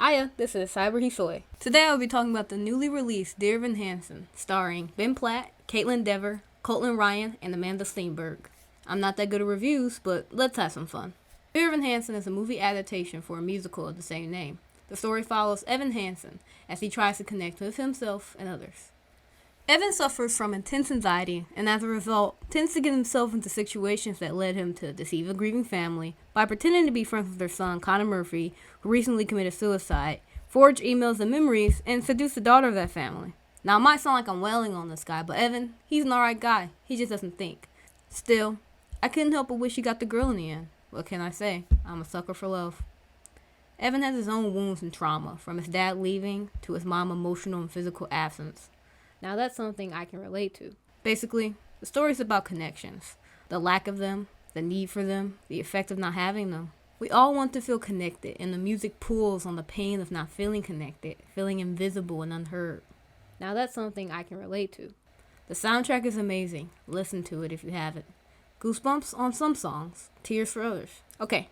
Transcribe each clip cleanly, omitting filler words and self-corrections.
Hiya, this is Cyber Hisoy. Today I'll be talking about the newly released Dear Evan Hansen, starring Ben Platt, Caitlin Dever, Colton Ryan, and Amanda Steinberg. I'm not that good at reviews, but let's have some fun. Dear Evan Hansen is a movie adaptation for a musical of the same name. The story follows Evan Hansen as he tries to connect with himself and others. Evan suffers from intense anxiety and as a result tends to get himself into situations that led him to deceive a grieving family by pretending to be friends with their son Connor Murphy, who recently committed suicide, forge emails and memories, and seduce the daughter of that family. Now it might sound like I'm wailing on this guy, but Evan, he's an alright guy. He just doesn't think. Still, I couldn't help but wish he got the girl in the end. What can I say? I'm a sucker for love. Evan has his own wounds and trauma, from his dad leaving to his mom emotional and physical absence. Now that's something I can relate to. Basically, the story's about connections. The lack of them, the need for them, the effect of not having them. We all want to feel connected, and the music pulls on the pain of not feeling connected, feeling invisible and unheard. Now that's something I can relate to. The soundtrack is amazing. Listen to it if you haven't. Goosebumps on some songs, tears for others. Okay,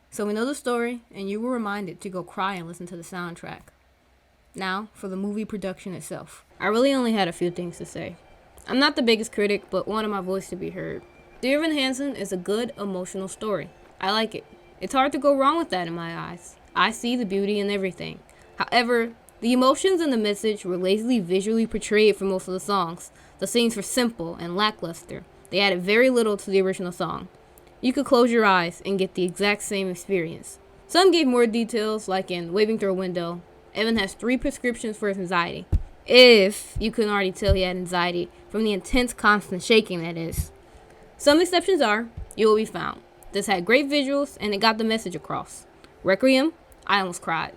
so we know the story, and you were reminded to go cry and listen to the soundtrack. Now, for the movie production itself. I really only had a few things to say. I'm not the biggest critic, but wanted my voice to be heard. Dear Evan Hansen is a good, emotional story. I like it. It's hard to go wrong with that in my eyes. I see the beauty in everything. However, the emotions and the message were lazily visually portrayed for most of the songs. The scenes were simple and lackluster. They added very little to the original song. You could close your eyes and get the exact same experience. Some gave more details, like in Waving Through a Window. Evan has 3 prescriptions for his anxiety. If you couldn't already tell he had anxiety from the intense constant shaking, that is. Some exceptions are, you will be found. This had great visuals and it got the message across. Requiem, I almost cried.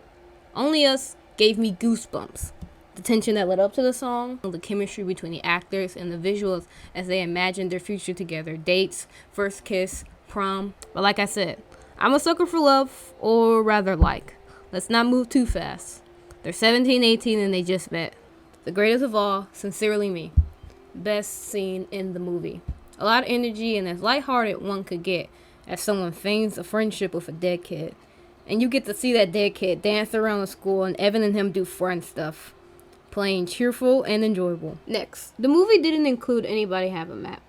Only Us gave me goosebumps. The tension that led up to the song, the chemistry between the actors, and the visuals as they imagined their future together. Dates, first kiss, prom. But like I said, I'm a sucker for love, or rather like. Let's not move too fast. They're 17, 18, and they just met. The greatest of all, sincerely me. Best scene in the movie. A lot of energy and as lighthearted one could get as someone feigns a friendship with a dead kid. And you get to see that dead kid dance around the school and Evan and him do friend stuff. Plain cheerful and enjoyable. Next, the movie didn't include Anybody Have a Map.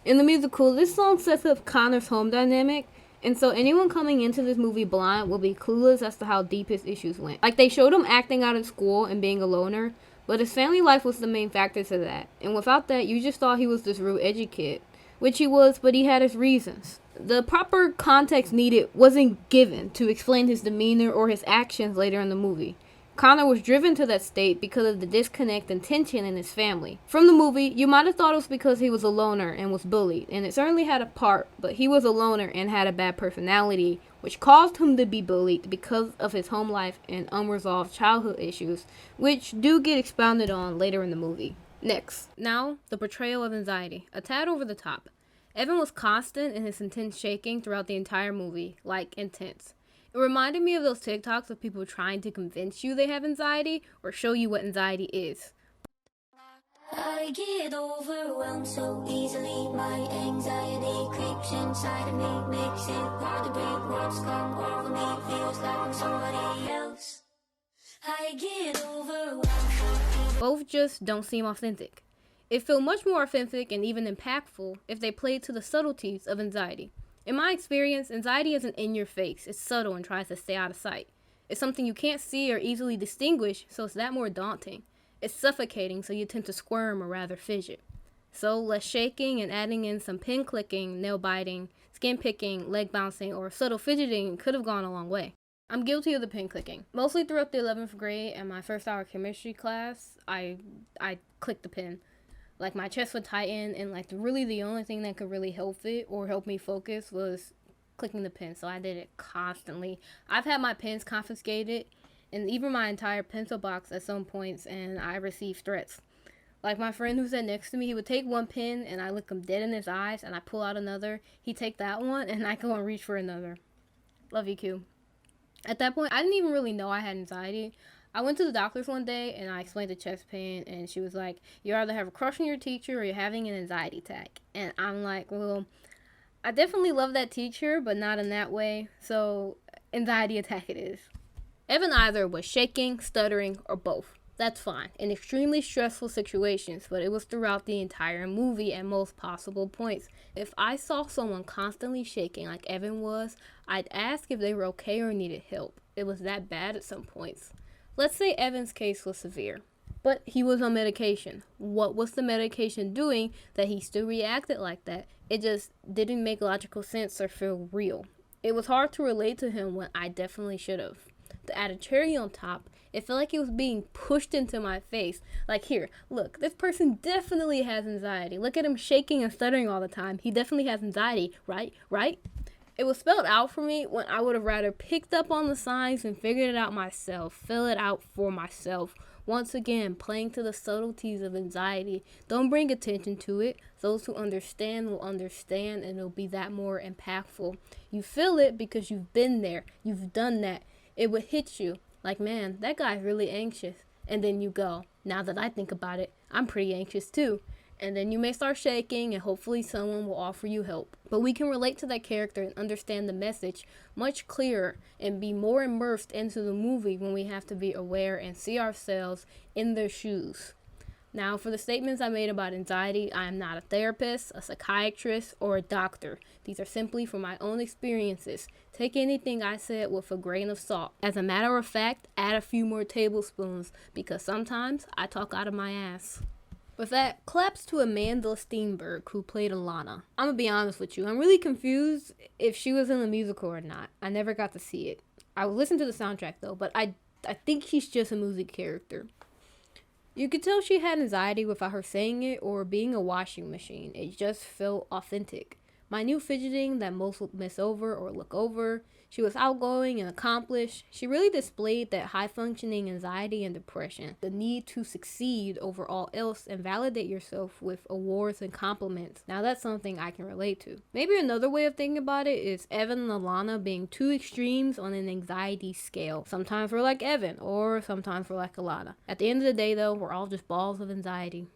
In the musical, this song sets up Connor's home dynamic, and so anyone coming into this movie blind will be clueless as to how deep his issues went. Like, they showed him acting out in school and being a loner, but his family life was the main factor to that. And without that, you just thought he was this rude, edgy kid. Which he was, but he had his reasons. The proper context needed wasn't given to explain his demeanor or his actions later in the movie. Connor was driven to that state because of the disconnect and tension in his family. From the movie, you might have thought it was because he was a loner and was bullied, and it certainly had a part, but he was a loner and had a bad personality, which caused him to be bullied because of his home life and unresolved childhood issues, which do get expounded on later in the movie. Next, now, the portrayal of anxiety, a tad over the top. Evan was constant in his intense shaking throughout the entire movie, like intense. It reminded me of those TikToks of people trying to convince you they have anxiety or show you what anxiety is. I get overwhelmed so easily. My anxiety creeps inside of me, makes it hard to breathe. Words come over me, feels like I'm somebody else. I get overwhelmed so easily. Both just don't seem authentic. It felt much more authentic and even impactful if they played to the subtleties of anxiety. In my experience, anxiety isn't in your face. It's subtle and tries to stay out of sight. It's something you can't see or easily distinguish, so it's that more daunting. It's suffocating, so you tend to squirm or rather fidget. So less shaking and adding in some pin clicking, nail biting, skin picking, leg bouncing, or subtle fidgeting could have gone a long way. I'm guilty of the pin clicking. Mostly throughout the 11th grade and my first hour chemistry class, I clicked the pin. Like, my chest would tighten, and like really the only thing that could really help it or help me focus was clicking the pin. So I did it constantly. I've had my pens confiscated and even my entire pencil box at some points, and I received threats. Like, my friend who sat next to me, he would take one pen and I look him dead in his eyes and I pull out another. He'd take that one and I go and reach for another. Love you, Q. At that point, I didn't even really know I had anxiety. I went to the doctor's one day and I explained the chest pain, and she was like, you either have a crush on your teacher or you're having an anxiety attack. And I'm like, well, I definitely love that teacher, but not in that way. So anxiety attack it is. Evan either was shaking, stuttering, or both. That's fine. In extremely stressful situations, but it was throughout the entire movie at most possible points. If I saw someone constantly shaking like Evan was, I'd ask if they were okay or needed help. It was that bad at some points. Let's say Evan's case was severe, but he was on medication. What was the medication doing that he still reacted like that? It just didn't make logical sense or feel real. It was hard to relate to him when I definitely should have. To add a cherry on top, it felt like it was being pushed into my face. Like, here, look, this person definitely has anxiety. Look at him shaking and stuttering all the time. He definitely has anxiety, right? Right? It was spelled out for me when I would have rather picked up on the signs and figured it out myself, fill it out for myself. Once again, playing to the subtleties of anxiety. Don't bring attention to it. Those who understand will understand, and it'll be that more impactful. You feel it because you've been there. You've done that. It would hit you like, man, that guy's really anxious. And then you go, now that I think about it, I'm pretty anxious too. And then you may start shaking, and hopefully someone will offer you help. But we can relate to that character and understand the message much clearer and be more immersed into the movie when we have to be aware and see ourselves in their shoes. Now, for the statements I made about anxiety, I am not a therapist, a psychiatrist, or a doctor. These are simply from my own experiences. Take anything I said with a grain of salt. As a matter of fact, add a few more tablespoons, because sometimes I talk out of my ass. With that, claps to Amanda Steenberg, who played Alana. I'm gonna be honest with you, I'm really confused if she was in the musical or not. I never got to see it. I listened to the soundtrack though, but I think she's just a music character. You could tell she had anxiety without her saying it or being a washing machine. It just felt authentic. Minute fidgeting that most would miss over or look over. She was outgoing and accomplished. She really displayed that high-functioning anxiety and depression, the need to succeed over all else and validate yourself with awards and compliments. Now that's something I can relate to. Maybe another way of thinking about it is Evan and Alana being two extremes on an anxiety scale. Sometimes we're like Evan, or sometimes we're like Alana. At the end of the day though, we're all just balls of anxiety.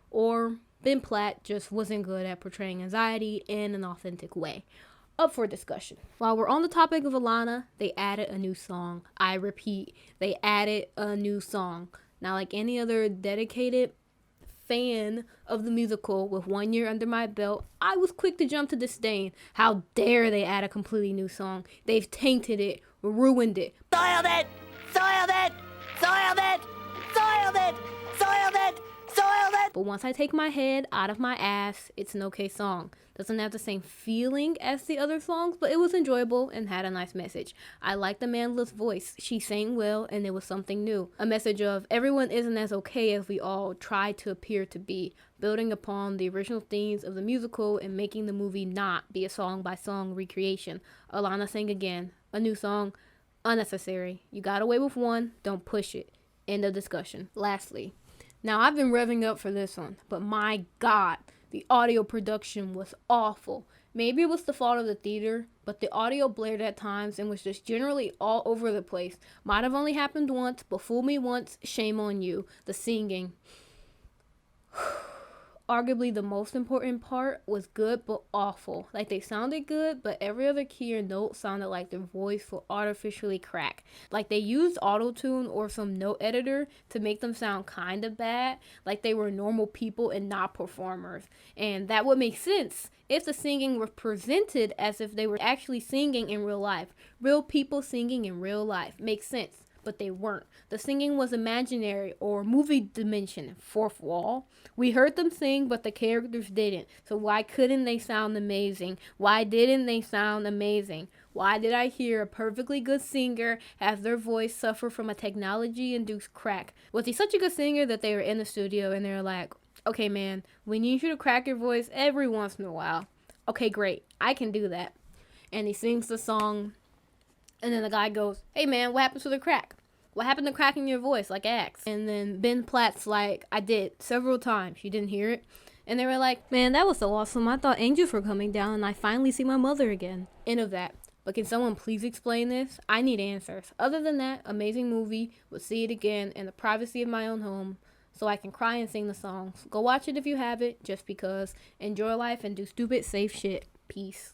Or Ben Platt just wasn't good at portraying anxiety in an authentic way. Up for discussion. While we're on the topic of Alana, they added a new song. I repeat, they added a new song. Now, like any other dedicated fan of the musical with 1 year under my belt, I was quick to jump to disdain. How dare they add a completely new song? They've tainted it, ruined it. Soiled it! Soiled it! Soiled it! Soiled it! Soiled it! Soiled it! But once I take my head out of my ass, it's an okay song. Doesn't have the same feeling as the other songs, but it was enjoyable and had a nice message. I liked Amanda's voice. She sang well, and it was something new. A message of everyone isn't as okay as we all try to appear to be, building upon the original themes of the musical and making the movie not be a song-by-song recreation. Alana sang again. A new song. Unnecessary. You got away with one. Don't push it. End of discussion. Lastly, now I've been revving up for this one, but my God, the audio production was awful. Maybe it was the fault of the theater, but the audio blared at times and was just generally all over the place. Might have only happened once, but fool me once, shame on you. The singing. Arguably the most important part was good but awful. Like they sounded good, but every other key or note sounded like their voice will artificially crack. Like they used auto-tune or some note editor to make them sound kind of bad, like they were normal people and not performers. And that would make sense if the singing were presented as if they were actually singing in real life. Real people singing in real life. Makes sense. But they weren't. The singing was imaginary or movie dimension, fourth wall. We heard them sing, but the characters didn't. So why couldn't they sound amazing? Why didn't they sound amazing? Why did I hear a perfectly good singer have their voice suffer from a technology-induced crack? Was he such a good singer that they were in the studio and they were like, okay, man, we need you to crack your voice every once in a while. Okay, great. I can do that. And he sings the song. And then the guy goes, hey man, what happened to the crack? What happened to cracking your voice like X? And then Ben Platt's like, I did several times. You didn't hear it? And they were like, man, that was so awesome. I thought angels were coming down and I finally see my mother again. End of that. But can someone please explain this? I need answers. Other than that, amazing movie. Would see it again in the privacy of my own home so I can cry and sing the songs. Go watch it if you have it, just because. Enjoy life and do stupid, safe shit. Peace.